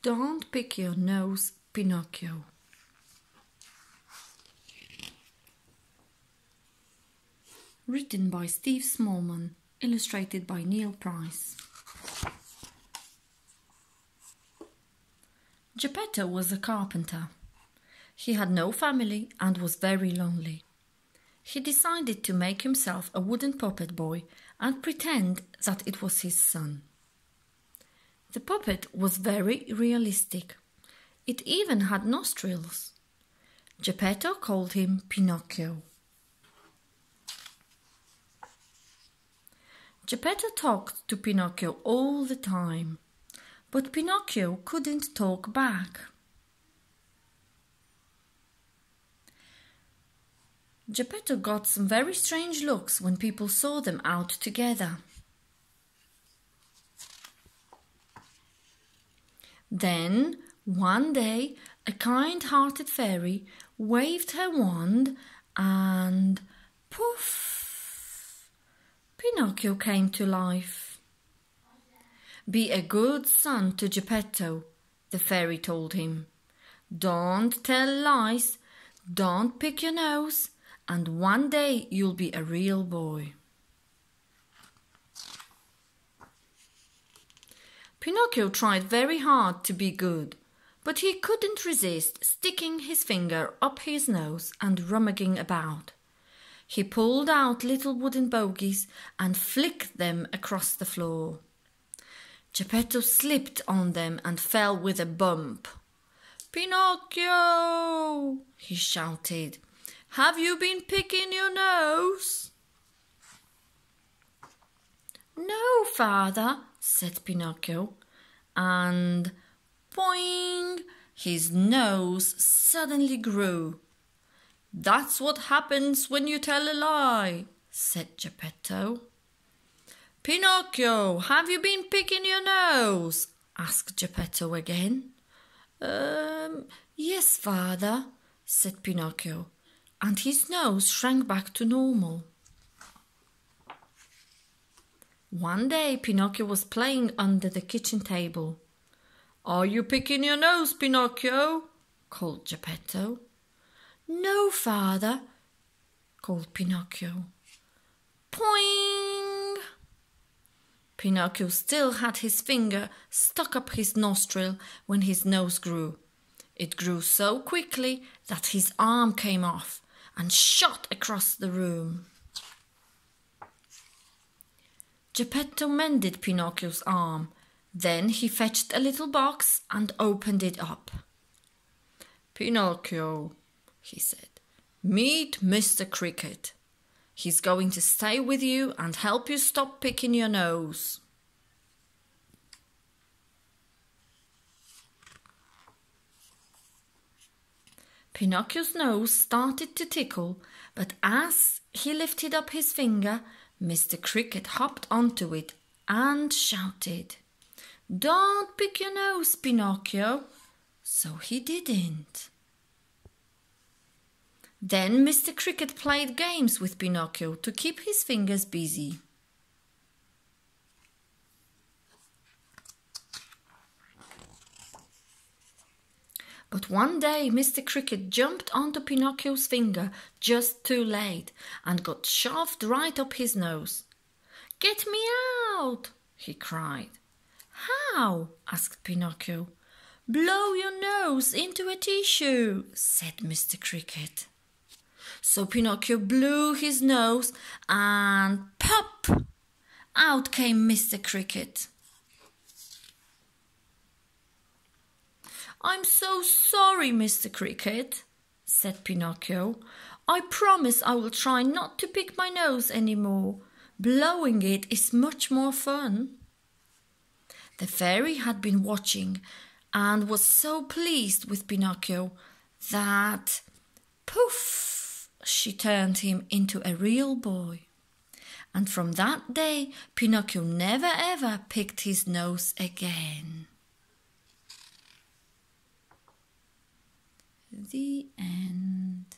Don't pick your nose, Pinocchio. Written by Steve Smallman, illustrated by Neil Price. Geppetto was a carpenter. He had no family and was very lonely. He decided to make himself a wooden puppet boy and pretend that it was his son. The puppet was very realistic. It even had nostrils. Geppetto called him Pinocchio. Geppetto talked to Pinocchio all the time, but Pinocchio couldn't talk back. Geppetto got some very strange looks when people saw them out together. Then, one day, a kind-hearted fairy waved her wand and poof! Pinocchio came to life. Be a good son to Geppetto, the fairy told him. Don't tell lies, don't pick your nose, and one day you'll be a real boy. Pinocchio tried very hard to be good, but he couldn't resist sticking his finger up his nose and rummaging about. He pulled out little wooden bogies and flicked them across the floor. Geppetto slipped on them and fell with a bump. "Pinocchio!" he shouted. "Have you been picking your nose?" "No, father," said Pinocchio, and boing! His nose suddenly grew. "That's what happens when you tell a lie," said Geppetto. "Pinocchio, have you been picking your nose?" asked Geppetto again. Yes, father," said Pinocchio, and his nose shrank back to normal. One day Pinocchio was playing under the kitchen table. "Are you picking your nose, Pinocchio?" called Geppetto. "No, father," called Pinocchio. Poing! Pinocchio still had his finger stuck up his nostril when his nose grew. It grew so quickly that his arm came off and shot across the room. Geppetto mended Pinocchio's arm. Then he fetched a little box and opened it up. "Pinocchio," he said, "meet Mr. Cricket. He's going to stay with you and help you stop picking your nose." Pinocchio's nose started to tickle, but as he lifted up his finger, Mr. Cricket hopped onto it and shouted, "Don't pick your nose, Pinocchio." So he didn't. Then Mr. Cricket played games with Pinocchio to keep his fingers busy. But one day Mr. Cricket jumped onto Pinocchio's finger just too late and got shoved right up his nose. "Get me out!" he cried. "How?" asked Pinocchio. "Blow your nose into a tissue," said Mr. Cricket. So Pinocchio blew his nose and pop! Out came Mr. Cricket. "I'm so sorry, Mr. Cricket," said Pinocchio. "I promise I will try not to pick my nose anymore. Blowing it is much more fun." The fairy had been watching and was so pleased with Pinocchio that, poof, she turned him into a real boy. And from that day, Pinocchio never ever picked his nose again. The end.